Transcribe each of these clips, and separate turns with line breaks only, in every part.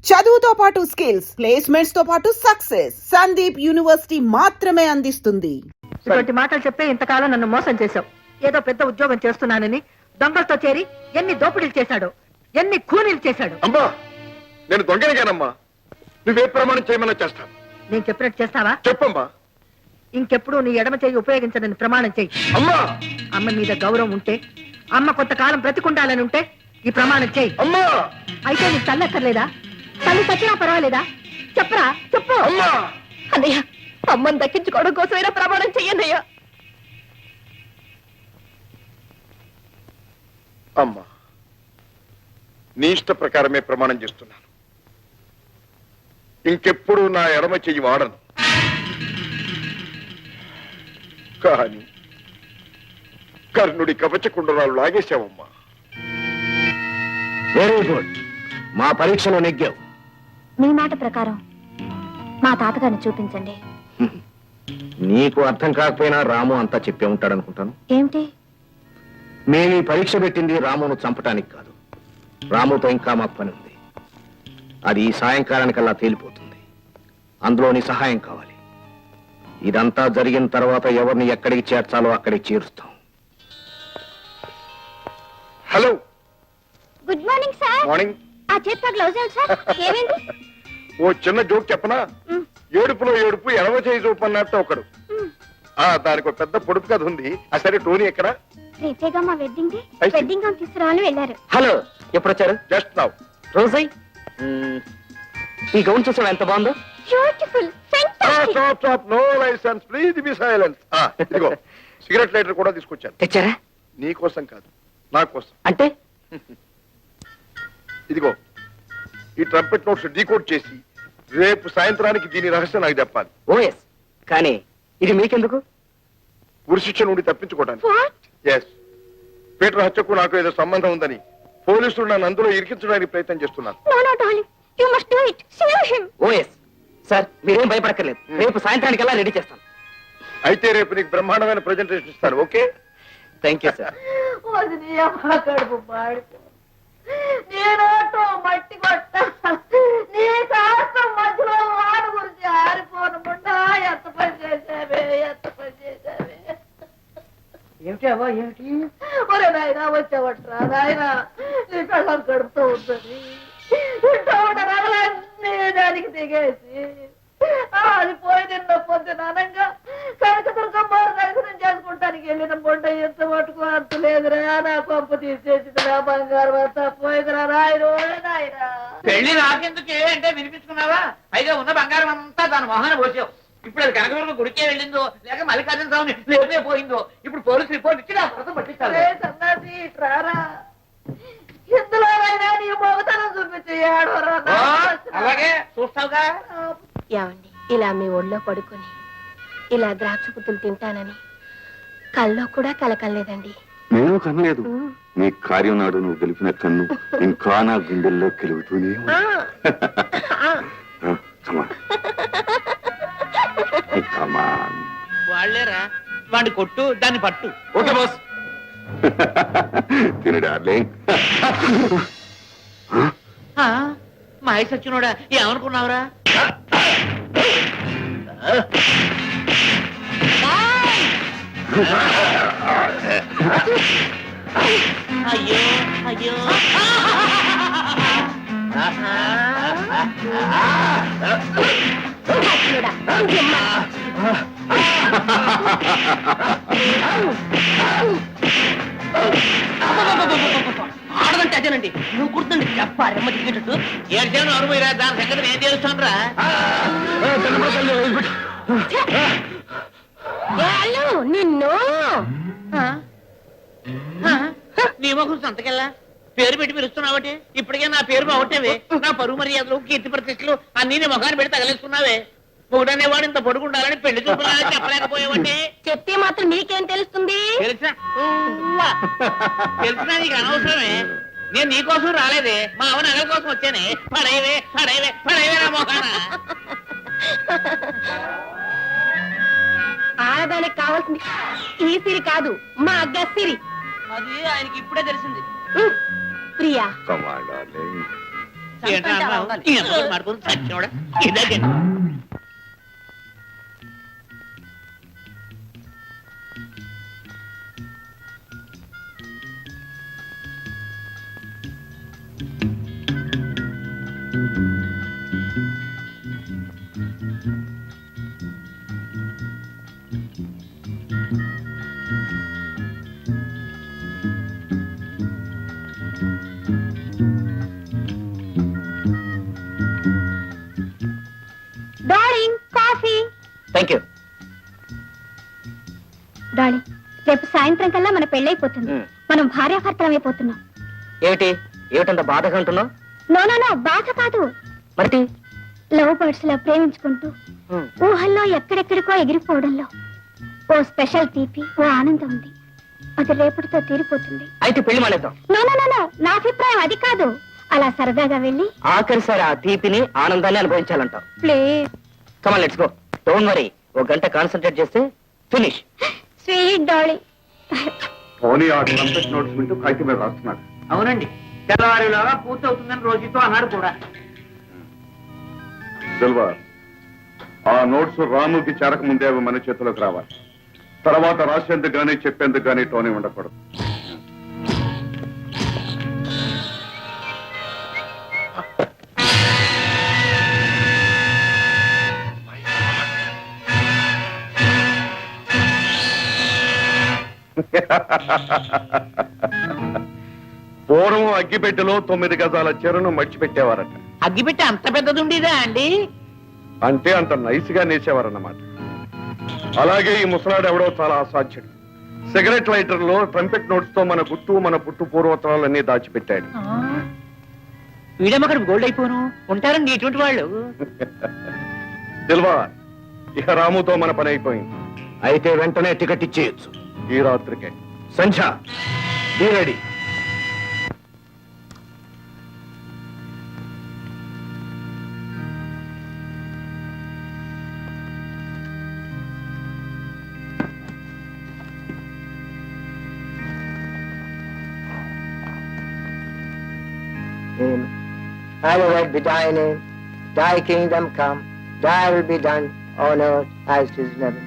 చదువుతో పాటు skills, placements తో పాటు సక్సెస్ సందీప్ యూనివర్సిటీ మాత్రమే అందిస్తుంది.
ఇటువంటి మాటలు చెప్పే ఇంతకాలం నన్ను మోసం చేశావు. ఏదో పెద్ద ఉద్యోగం చేస్తున్నానని దొంగలతో చేరి ఎన్ని దోపిడీలు చేశాడు, ఎన్ని ఖూనీలు చేశాడు.
అమ్మా, నేను దొంగనిగానమ్మా. నువ్వే ప్రమాణం చేయమన్నా చేస్తాను.
నేను చెప్పినట్టు చేస్తావా?
చెప్పమ్మా.
ఇంకెప్పుడు నీ ఎడమ చెయ్యి ఉపయోగించదని ప్రమాణం చెయ్యి.
అమ్మా,
అమ్మ మీద గౌరవం ఉంటే, అమ్మ కొంతకాలం బ్రతికుండాలని ఉంటే ఈ ప్రమాణం చెయ్యి.
అమ్మా,
అయితే నీకు తల్లి అక్కర్లేదా? తల్లి చచ్చినా పర్వాలేదా? చెప్పరా, చెప్పు.
అమ్మా,
అన్నయ్య, అమ్మని దక్కించుకోవడం కోసమైనా ప్రమాణం చెయ్యన్నయ్యా.
అమ్మా, నీ ఇష్ట ప్రకారమే ప్రమాణం చేస్తున్నాను. ఇంకెప్పుడు నా ఎడమ చెయ్యి వాడను. కానీ కర్ణుడి కవచ కుండరాలు లాగేశావమ్మా.
వెరీ గుడ్, మా పరీక్షలో నెగ్గావు.
మీ మాట ప్రకారం మా తాతగారిని చూపించండి.
నీకు అర్థం కాకపోయినా రాము అంతా చెప్పే ఉంటాడనుకుంటాను.
ఏమిటి?
మేము ఈ పరీక్ష పెట్టింది రామును చంపటానికి కాదు. రాముతో ఇంకా మాకు పని ఉంది. అది ఈ సాయంకాలానికల్లా తేలిపోతుంది. అందులో నీ సహాయం కావాలి. ఇదంతా జరిగిన తర్వాత ఎవరిని ఎక్కడికి చేర్చాలో అక్కడికి చేరుస్తాం.
Hello,
good morning sir.
Morning.
ఆ చేతితో గ్లౌజ్ ఏంటి సార్? ఏమైంది?
ఓ చిన్న జోక్ చెప్పనా? ఏడుపులో ఏడుపు ఎడమ చేయి చూపు అన్నట్టు ఒకడు. దానికి ఒక పెద్ద పొడుపు కథ ఉంది. సరే, టోనీ ఎక్కడ?
రేపేగా మా wedding day.
I see.
Wedding gown తీసుకురావాలని వెళ్ళారు.
హలో, ఎప్పుడు వచ్చారు?
Just now.
రోజై, ఈ గౌన్ చూసావా ఎంత బాగుందో?
Beautiful, fantastic.
No license, please be silence. ఇదిగో సిగరెట్ లైటర్ కూడా తీసుకొచ్చాను.
తెచ్చారా?
నీ కోసం కాదు, నా కోసం.
అంటే
ఇదిగో ఈ ట్రంపెట్ నోట్స్ డీకోడ్ చేసి రేపు సాయంత్రానికి దీని రహస్యం నాకు చెప్పాలి.
ఓఎస్, కానీ ఇది మీకెందుకు?
ఉరిశిక్ష నుండి తప్పించుకోవడానికి.
వాట్?
ఎస్, పీటర్ హత్యకు నాకు ఏదో సంబంధం ఉందని పోలీసులు నన్ను అందులో ఇరికించడానికి ప్రయత్నం చేస్తున్నారు.
No no darling, you must do it. Save him.
Oh yes sir, మీరేం భయపడక్కర్లేదు. రేపు సాయంత్రానికల్లా రెడీ చేస్తాను.
అయితే రేపు నీకు బ్రహ్మాండమైన ప్రెజెంటేషన్ ఇస్తాను. ఓకే?
Thank you sir.
కడుపు మాడిపో, నేనోటో మట్టి కొట్ట, నీ శాస్త్రం మధ్యలో వాడు గురించి ఆరిపోనకుండా ఎంత పని చేసావే, ఎంత పని చేసావే. ఏమిటి అవ్వ, ఏమిటి? ఒరే నాయనా, వచ్చావట్రా నాయనా. నీ పిల్లలు గడుపుతూ ఉంటుంది. ఇంట్లో ఉన్న నగలన్నీ దానికి దిగేసి అది పోయి నిన్న పొద్దుననంగా కనకదుర్గమ్మారు దర్శనం చేసుకుంటానికి వెళ్ళిన బొండ ఎంత మటుకు అంత లేదురా. నా పంప తీసేసింది, నా బంగారం అంతా పోయిందిరా నాయన. నాయనా,
పెళ్లి నాకెందుకే అంటే వినిపించుకున్నావా? పైగా ఉన్న బంగారం అంతా దాని మొహాన పోసావు. ఇప్పుడు అది కనకదుర్గ గుడికే వెళ్ళిందో లేక మల్లికార్జున స్వామి లేదే పోయిందో. ఇప్పుడు పోలీసు రిపోర్ట్ ఇచ్చి నా భర్త పట్టించాలి.
సన్నాసి రారా, ఇందులోనైనా నీ మొగతనం చూపించి ఏడవరా.
అలాగే చూస్తావుగా.
ఏమండి, ఇలా మీ ఒళ్ళో పడుకొని ఇలా ద్రాక్ష పుత్తులు తింటానని కల్లో కూడా కలకలేదండి.
నేను కనలేదు. నీ కార్యం నాడు నువ్వు గెలిపిన కన్ను ఇంకా నా గుండెల్లో కెలుగుతూనే ఉంది.
వాళ్లేరా, వాడిని కొట్టు, దాన్ని పట్టు.
Okay boss.
తిను డార్లింగ్.
మహేష్ వచ్చినోడా, ఏమనుకున్నావురా? అయ్యో అయ్యో, ఆడదంటే అదేనండి. నువ్వు గుర్తుండి చెప్పారమ్మ దిగేటట్టు ఏడ్చాను అనుభవరా. దాని సంగతి నేను తెలుస్తాను రా.
నిన్ను
నీ మొహం సంతకెళ్ళా పేరు పెట్టి పిలుస్తున్నావటే. ఇప్పటికే నా పేరు బాగొట్టేవే. నా పరువు మర్యాదలు, కీర్తి ప్రతిష్టలు అన్ని నీ మొఖాన్ని పెట్టి తగలేసుకున్నావే. ఒకటనేవాడు ఇంత పొడుకుండాలని పెళ్లి చూపులా చెప్పలేకపోయావంటే.
చెప్తే మాత్రం నీకేం తెలుస్తుంది?
తెలిసినా నీకు అనవసరమే. నేను నీకోసం రాలేదే, మా అవ నగల కోసం వచ్చానే. పడైవే పడైవే పడైవే నా మొఖాన.
ఆడదానికి కావాల్సింది ఈ సిరి కాదు, మా గసిరి.
అది ఆయనకి ఇప్పుడే తెలిసింది.
Priya,
Come on, darling.
ఏంటో అన్నావు? ఈ అమ్మగారు మాడుకొని చచ్చినోడా? ఇదాకే.
Darling coffee.
Thank you.
Darling రేపు సాయంత్రం కల్లా మన పెళ్ళైపోతుంది. మనం భార్యాభర్తలం అయిపోతున్నాం.
ఏమిటంత బాధగా అంటున్నావు?
నో నో నో, బాధ కాదు.
మరి
లవ్ బర్డ్స్ లా ప్రేమించుకుంటూ ఊహల్లో ఎక్కడెక్కడికో ఎగిరిపోవడంలో ఓ స్పెషల్ తీపి, ఓ ఆనందం ఉంది. అది రేపటితో తీరిపోతుంది.
అయితే పెళ్లి మానేద్దాం.
నో నో నో నో, నా అభిప్రాయం అది కాదు. అలా సరదాగా వెళ్ళి
ఆఖరిసారి ఆ తీపిని ఆనందాన్ని అనుభవించాలంటావు.
Please
come on let's go. Don't worry, ఒక గంట కాన్సన్ట్రేట్ చేస్తే ఫినిష్.
Sweet darling.
టోనీ ఆ ట్రంపెట్ నోట్స్ వింటూ కాగితం మీద రాస్తున్నాడు.
అవునండి, తెల్లవారులాగా పూర్తి అవుతుందని రోజుతో అన్నాడు కూడా.
సిల్వా, ఆ నోట్స్ రాముకి చేరక ముందే అవి మన చేతిలోకి రావాలి. తర్వాత రాసేందుకు గానీ చెప్పేందుకు గానీ టోనీ ఉండకూడదు. పూర్వం అగ్గిపెట్టెలో 9 గజాల చీరను మడిచిపెట్టేవారట.
అగ్గిపెట్టి అంత పెద్దది ఉండేదా అండి?
అంటే అంత నైస్ గా నేసేవారన్నమాట. అలాగే ఈ ముసలాడు ఎవడో చాలా అసాధ్యుడు. సిగరెట్ లైటర్ లో ట్రంపెట్ నోట్స్ తో మన గుట్టు, మన పుట్టు పూర్వోత్తరాలన్నీ దాచిపెట్టాడు.
వీడమ్మక్కడ గోల్డ్ అయిపోను ఉంటారండి ఇటువంటి వాళ్ళు.
సిల్వా, ఇక రాముతో మన పని అయిపోయింది.
అయితే వెంటనే టికెట్ ఇచ్చేయచ్చు.
ఈ రాత్రికే.
Sandhya, be ready.
Hallowed be thy name, thy kingdom come, thy will be done on earth as it is in heaven.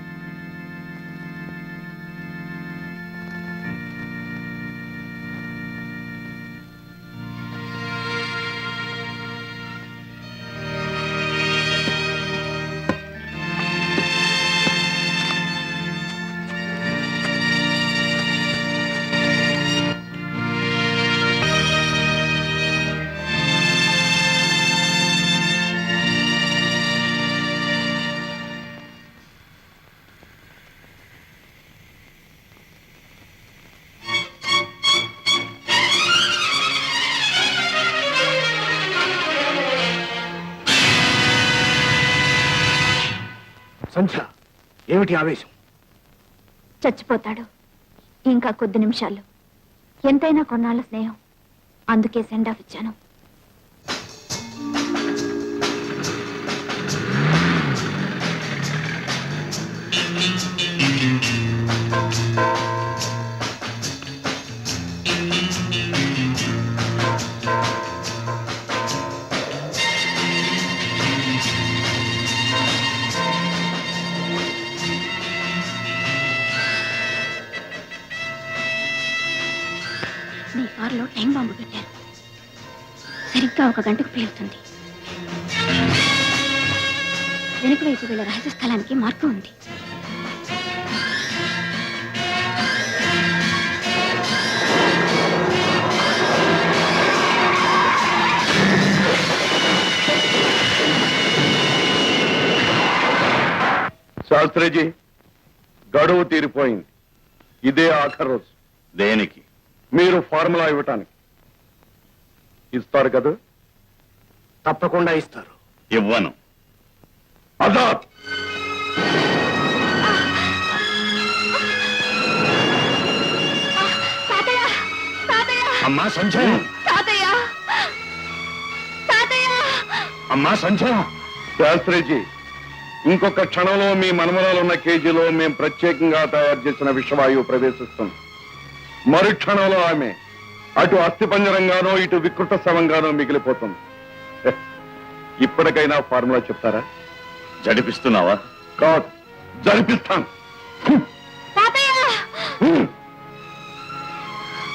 సంధ్య, ఏమిటి ఆవేశం?
చచ్చిపోతాడు ఇంకా కొద్ది నిమిషాలు. ఎంతైనా కొన్నాళ్ళ స్నేహం, అందుకే సెండ్ ఆఫ్ ఇచ్చాను. నీ కారులో టైం బాంబు పెట్టారు. సరిగ్గా 1 గంటకు పేలుతుంది. వెనుక వైపు వీళ్ళ రహస్య స్థలానికి మార్గం ఉంది.
శాస్త్రిజీ, గడువు తీరిపోయింది. ఇదే ఆఖరి రోజు.
దేనికి?
మీరు ఫార్ములా ఇవ్వటానికి. ఇస్తారు కదా?
తప్పకుండా ఇస్తారు.
ఇవ్వను.
ఆజాద్.
అమ్మా సంధ్య, అమ్మా సంధ్య.
శాస్త్రిజీ, ఇంకొక క్షణంలో మీ మనమరాలున్న కేజీలో మేము ప్రత్యేకంగా తయారు చేసిన విషవాయువు ప్రవేశిస్తుంది. మరుక్షణంలో ఆమె అటు అస్థిపంజరంగానో ఇటు వికృత శవంగానో మిగిలిపోతుంది. ఇప్పటికైనా ఫార్ములా చెప్తారా?
జడిపిస్తున్నావా?
కాదు, జరిపిస్తాను.
తాతయ్య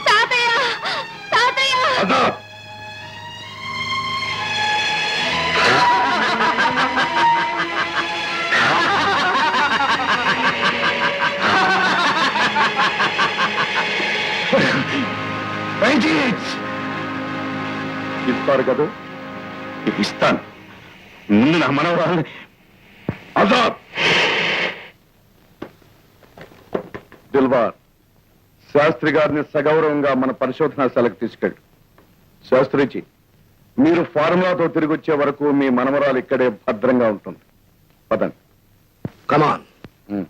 తాతయ్య తాతయ్య
అదా ఇస్తారు కదా?
ఇస్తాను. ముందు నా మనవరాల్ని
ఆజాద్. దిల్వార్, శాస్త్రి గారిని సగౌరవంగా మన పరిశోధనాశాలకు తీసుకెళ్ళి. శాస్త్రిజీ, మీరు ఫార్ములాతో తిరిగి వచ్చే వరకు మీ మనవరాలు ఇక్కడే భద్రంగా ఉంటుంది. పదండి.
కమాన్.
ఉమ్.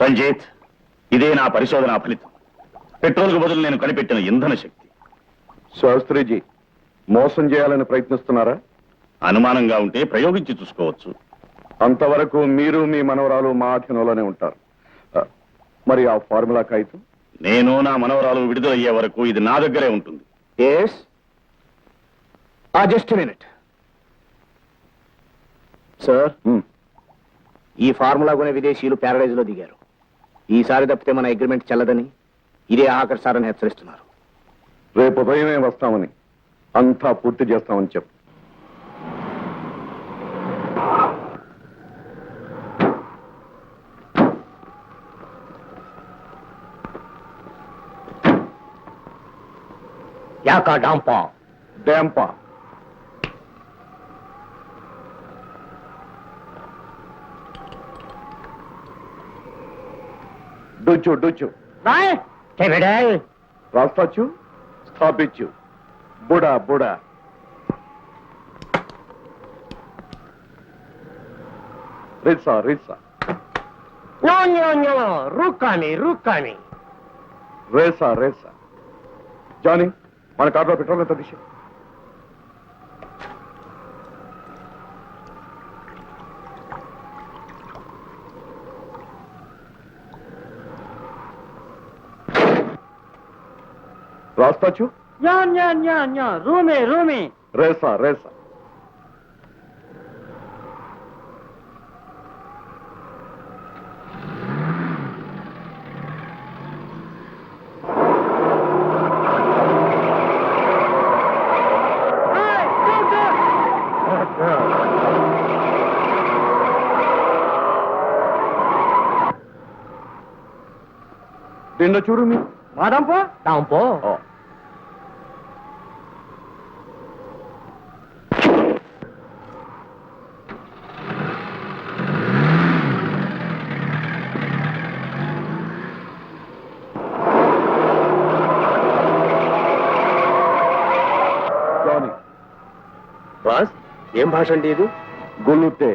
రంజిత్, ఇదే నా పరిశోధన ఫలితం. పెట్రోల్కు బదులు నేను కనిపెట్టిన ఇంధన శక్తి.
శాస్త్రిజీ, మోసం చేయాలని ప్రయత్నిస్తున్నారా?
అనుమానంగా ఉంటే ప్రయోగించి చూసుకోవచ్చు.
అంతవరకు మీరు మీ మనవరాలు మా అధీనంలోనే ఉంటారు. మరి ఆ ఫార్ములా కాగితం?
నేను నా మనవరాలు విడుదలయ్యే వరకు ఇది నా దగ్గరే ఉంటుంది.
Yes, just minute sir. ఈ ఫార్ములా కొనే విదేశీయులు ప్యారడైజ్ లో దిగారు. ఈసారి తప్పితే మన అగ్రిమెంట్ చెల్లదని ఇదే ఆఖరి సారని హెచ్చరిస్తున్నారు.
రేపు ఉదయమే వస్తామని, అంతా పూర్తి చేస్తామని చెప్పు.
యాకా డాంపా
డ్యాంపా. డూచు డూచు రాస్తాచు స్థాపించు. బుడా బుడా. రిసా రిసా.
రూకాని
రేసా రేసా. జానీ, మన కార్లో పెట్రోల్ ఎంత దిశ? రాస్తాచు
రూమే
రేసా రేసా. నిన్న చూడు మీ
డాంపో.
జానీ,
బాస్, ఏం భాష అండి ఇది?
గుల్లుతే.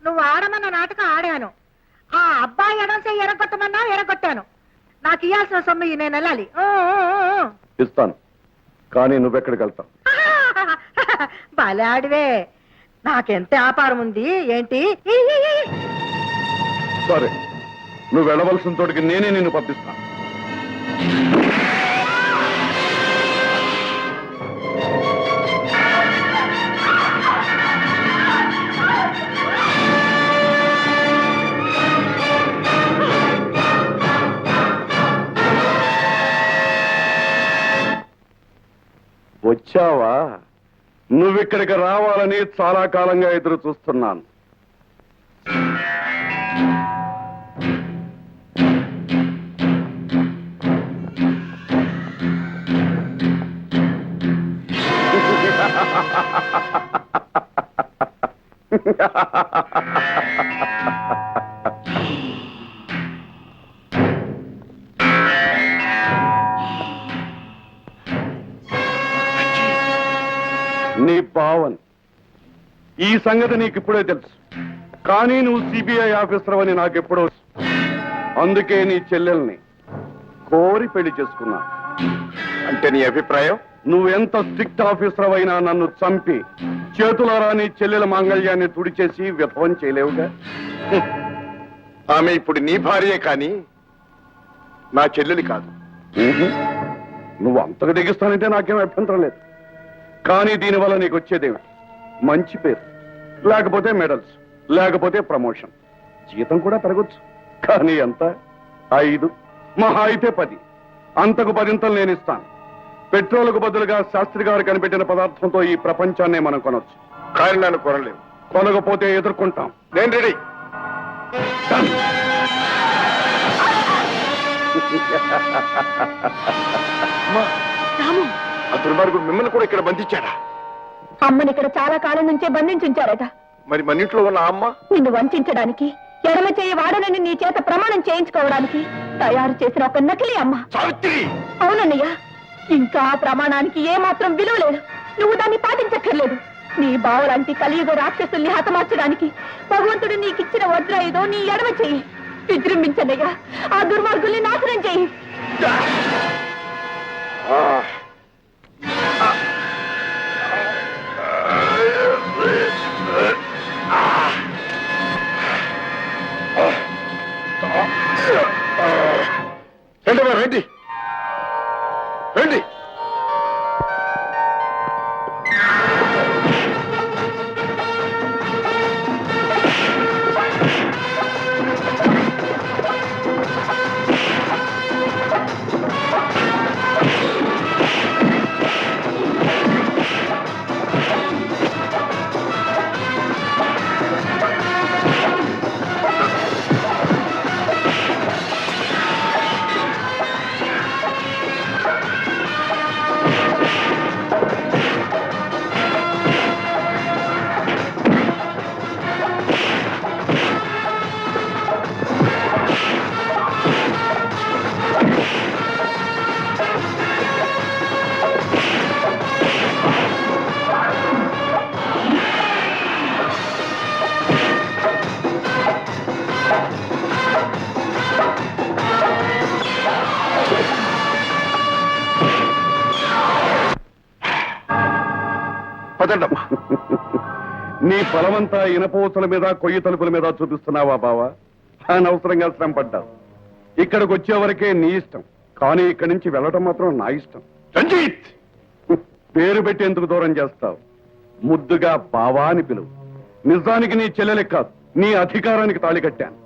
నువ్వు ఆడమన్న నాటకం ఆడాను. ఆ అబ్బాయి ఎడంసే ఎరగొట్టమన్నా ఎరగొట్టాను. నాకు ఇయ్యాల్సిన సొమ్ము నేను వెళ్ళాలి.
ఇస్తాను, కానీ నువ్వెక్కడికి వెళ్తావు?
భలే ఆడివే, నాకెంత వ్యాపారం ఉంది ఏంటి?
సరే, నువ్వు వెళ్ళవలసిన తోటికి నేనే నిన్ను పంపిస్తాను. వచ్చావా? నువ్విక్కడికి రావాలని చాలా కాలంగా ఎదురు చూస్తున్నాను. నీ భావన్, ఈ సంగతి నీకిప్పుడే తెలుసు, కానీ నువ్వు సిబిఐ ఆఫీసర్ అని నాకెప్పుడో. అందుకే నీ చెల్లెల్ని కోరి పెళ్లి చేసుకున్నా.
అంటే నీ అభిప్రాయం?
నువ్వెంత స్ట్రిక్ట్ ఆఫీసర్ అయినా నన్ను చంపి చేతులారా నీ చెల్లెల మాంగళ్యాన్ని తుడిచేసి విఫలం చేయలేవుగా.
ఆమె ఇప్పుడు నీ భార్యే కానీ నా చెల్లెలి కాదు.
నువ్వు అంతగా దిగిస్తానంటే నాకేం అభ్యంతరం లేదు, కానీ దీనివల్ల నీకు వచ్చేదేమిటి? మంచి పేరు, లేకపోతే మెడల్స్, లేకపోతే ప్రమోషన్. జీతం కూడా పెరగొచ్చు, కానీ ఎంత? 5, మహా అయితే 10. అంతకు 10 నేను ఇస్తాను. పెట్రోల్కు బదులుగా శాస్త్రి గారు కనిపెట్టిన పదార్థంతో ఈ ప్రపంచాన్నే మనం కొనొచ్చు.
కానీ నన్ను కొనలేవు.
కొనకపోతే ఎదుర్కొంటాం.
నేను రెడీ.
రాము,
ఆ దుర్మార్గుడు మిమ్మల్ని కూడా ఇక్కడ బంధించాడా?
అమ్మని ఇక్కడ చాలా కాలం నుంచే బంధించుంచారట.
మరి మన ఇంట్లో ఉన్న అమ్మ
నిన్ను వంచడానికి, ఎడమ చేయి వాడనని నీ చేత ప్రమాణం చేయించుకోవడానికి తయారు చేసిన ఒక నకిలీ అమ్మ.
సావిత్రి!
అవునన్నయ్య, ఇంకా ఆ ప్రమాణానికి ఏమాత్రం విలువ లేదు. నువ్వు దాన్ని పాటించక్కర్లేదు. నీ బావులాంటి కలియుగ రాక్షసుల్ని హతమార్చడానికి భగవంతుడు నీకిచ్చిన వజ్ర ఏదో నీ ఎడమ చెయ్యి. విజృంభించన్నయ్య, ఆ దుర్మార్గుల్ని నాశనం చెయ్యి.
రండి, రండి. పదండమ్మా.
నీ బలమంతా ఇనపూసల మీద, కొయ్యి తలుపుల మీద చూపిస్తున్నావా బావా? అనవసరంగా శ్రమ పడ్డావు. ఇక్కడికి వచ్చే వరకే నీ ఇష్టం, కానీ ఇక్కడి నుంచి వెళ్ళటం మాత్రం నా ఇష్టం.
రంజిత్!
పేరు పెట్టేందుకు దూరం చేస్తావు. ముద్దుగా బావా అని పిలువు. నిజానికి నీ చెల్లెలే కాదు, నీ అధికారానికి తాళి కట్టాను.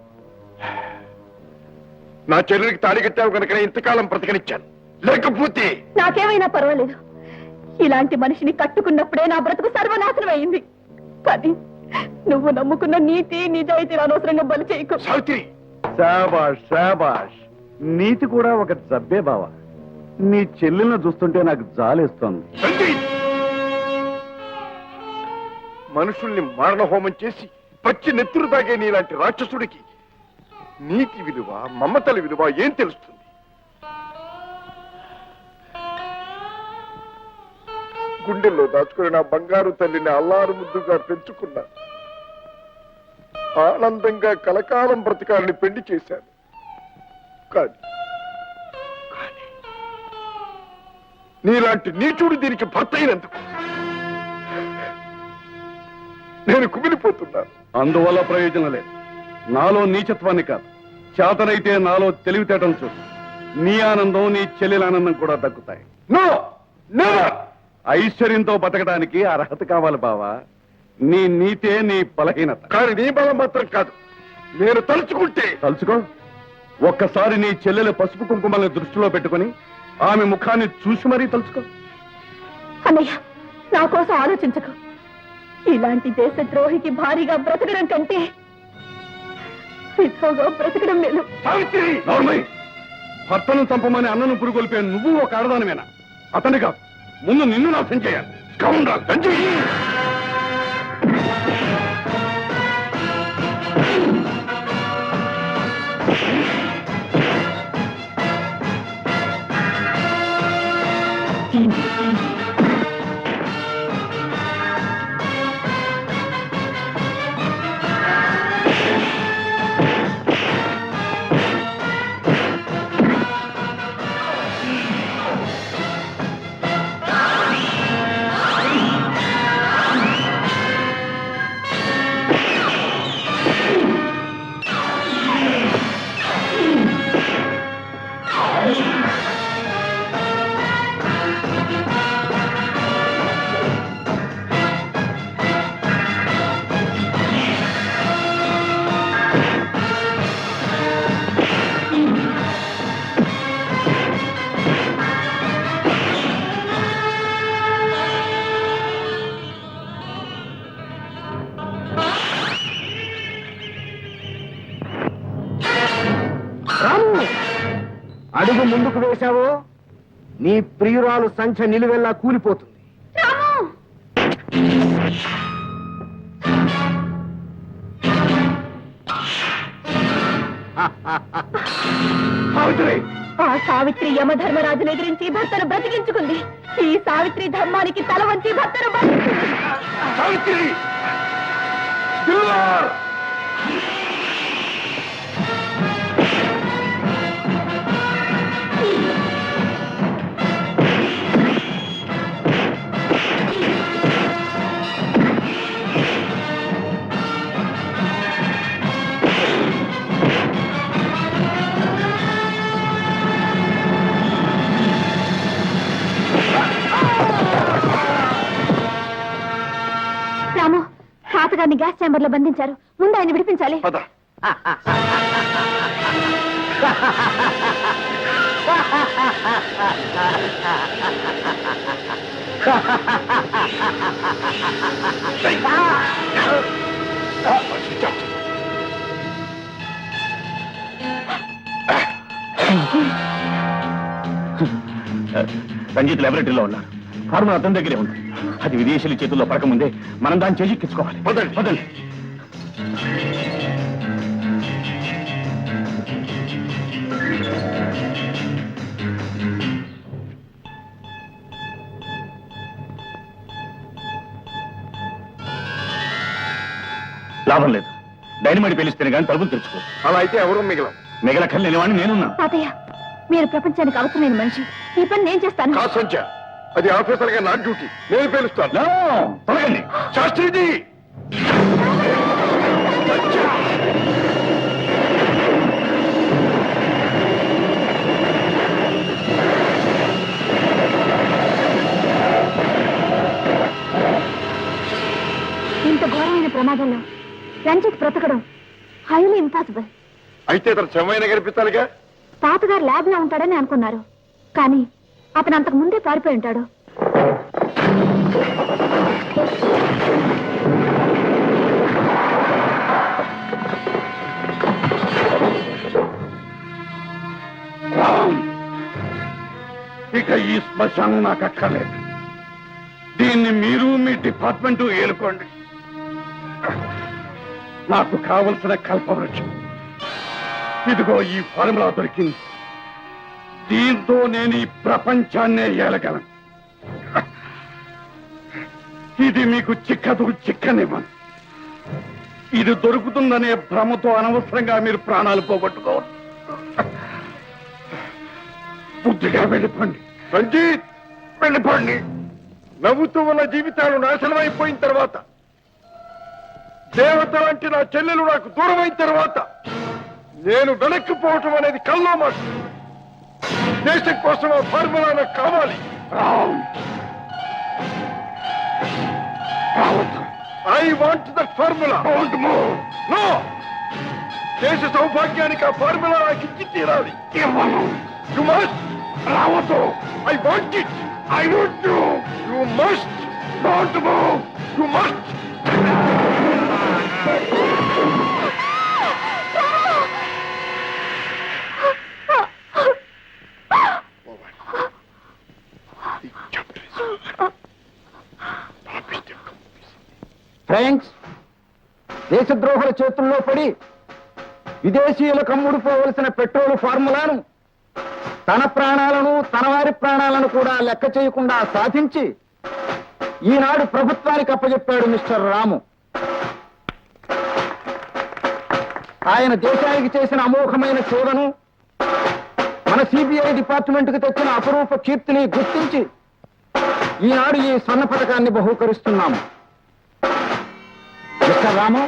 నా చెల్లెలికి తాళి కట్టావు కనుక ఇంతకాలం బ్రతకనిచ్చాను. లేకపోతే
నాకేమైనా పర్వాలేదు. ఇలాంటి మనిషిని కట్టుకున్నప్పుడే నా బ్రతుకు సర్వనాశనం అయింది. కానీ నువ్వు నమ్ముకున్న నీతి నిజాయితీ అనవసరంగా బలి చేయకు.
సావిత్రి!
శాబాష్, శాబాష్. నీతి కూడా ఒక జబ్బే బావా. నీ చెల్లెలను చూస్తుంటే నాకు జాలేస్తోంది.
రంజిత్! మనుషుల్ని మారణ హోమం చేసి పచ్చి నెత్తురు తాగే నీలాంటి రాక్షసుడికి నీతి విలువ, మమతల విలువ ఏం తెలుస్తుంది? గుండెల్లో దాచుకుని నా బంగారు తల్లిని అల్లారు ముద్దుగా పెంచుకున్నా. ఆనందంగా కలకాలం బ్రతకాలని పెళ్లి చేశాను. కానీ నీలాంటి నీచుడు దీనికి భర్త అయినందుకు నేను కుమిలిపోతున్నాను.
అందువల్ల ప్రయోజనం లేదు. నాలో నీచత్వాన్ని కాదు, చేతనైతే నాలో తెలివితేటలు చూడు. నీ ఆనందం, నీ చెల్లెల ఆనందం కూడా దక్కుతాయి.
No never.
ఐశ్వర్యంతో బతకడానికి అర్హత కావాలి బావా. నీ నీతే నీ బలహీనత.
కానీ నీ బలం మాత్రం కాదు. నేను తలుచుకుంటే
తలుచుకో. ఒక్కసారి నీ చెల్లెల పసుపు కుంకుమల్ని దృష్టిలో పెట్టుకుని ఆమె ముఖాన్ని చూసి మరీ తలుచుకో.
అన్నయ్య, నా కోసం ఆలోచించకు. ఇలాంటి దేశద్రోహికి భారీగా బ్రతకడం కంటే విధవగా బ్రతకడం మేలు.
నోర్మై! భర్తను చంపమని అన్నను పురుగొల్పే నువ్వు ఒక ఆడదానివేనా? అతని కాదు, ముందు నిన్ను నాశనం చేయాలి. స్కౌండ్రల్!
అడుగు ముందుకు వేశావో నీ ప్రియురాలు సంఖ్య నిలువెల్లా కూలిపోతుంది.
ఆ సావిత్రి యమధర్మరాజును ఎదిరించి భర్తను బ్రతికించుకుంది. ఈ సావిత్రి ధర్మానికి తల వంచి భర్తను బతికించుకుంది.
సావిత్రి! దిల్వార్!
రాము, తాతగారిని గ్యాస్ ఛాంబర్ లో బంధించారు. ముందు ఆయన విడిపించాలి.
పద.
రంజిత్ లాబొరేటరీలో ఉన్నారు. ఫార్ములా అతని దగ్గరే ఉంది. అది విదేశీయుల చేతుల్లో పడకముందే మనం దాన్ని చేజిక్కించుకోవాలి.
పదండి.
పదండి. లాభం లేదు. డైనమైట్ పేలిస్తేనే కానీ తలుపులు తెరుచుకో.
అలా అయితే ఎవరు మిగలం.
మిగలక్కర్లేని వాడిని నేనున్నా.
తాతయ్య, మీరు ప్రపంచానికి అవసరమైన మనిషి. ఈ పని నేను చేస్తాను.
కాదు సంచ, అది ఆఫీసర్గా నా డ్యూటీ. నేను పేలుస్తాను.
తొలగండి.
శాస్త్రిజీ!
ఇంత ఘోరమైన ప్రమాదంలో రంజిత్ బ్రతకడం హైలీ ఇంపాసిబుల్.
అయితే అతను శవమైన కనిపించాలిగా.
తాతగారు ల్యాబ్ లో ఉంటాడని అనుకున్నారు, కానీ అతను అంతకు ముందే పారిపోయి ఉంటాడు.
ఇక ఈ శ్మశానం నాకు అక్కర్లేదు. దీన్ని మీరు మీ డిపార్ట్మెంట్ ఏలుకోండి. నాకు కావలసిన కల్పవృక్షం ఇదిగో ఈ ఫార్ములా దొరికింది. దీంతో నేను ఈ ప్రపంచాన్నే ఏలగలను. ఇది మీకు చిక్కదు, చిక్కనివ్వను. ఇది దొరుకుతుందనే భ్రమతో అనవసరంగా మీరు ప్రాణాలు పోగొట్టుకోవద్దు. బుద్ధిగా వెళ్ళిపోండి.
రంజిత్, వెళ్ళిపోండి. నవ్వుతూ ఉన్న జీవితాలు నాశనం అయిపోయిన తర్వాత, దేవత లాంటి నా చెల్లెలు నాకు దూరం అయిన తర్వాత నేను వెనక్కిపోవటం అనేది కల్లో మాట. దేశం కోసం ఆ ఫార్ములా నాకు కావాలి. I want that formula. No, దేశ సౌభాగ్యానికి ఆ ఫార్ములా నాకు ఇచ్చి తీరాలి. You must. రావద్దు. I want it. I want you. You must. Don't move. You must.
Friends, దేశద్రోహుల చేతుల్లో పడి విదేశీయులకు అమ్ముడుపోవలసిన పెట్రోల్ ఫార్ములాను తన ప్రాణాలను, తన వారి ప్రాణాలను కూడా లెక్క చేయకుండా సాధించి ఈనాడు ప్రభుత్వానికి అప్పచెప్పాడు మిస్టర్ రాము. ఆయన దేశానికి చేసిన అమోఘమైన సేవను, మన సిబిఐ డిపార్ట్మెంట్కి తెచ్చిన అపరూప కీర్తిని గుర్తించి ఈనాడు ఈ స్వర్ణ పథకాన్ని బహూకరిస్తున్నాము. మిస్టర్ రాము,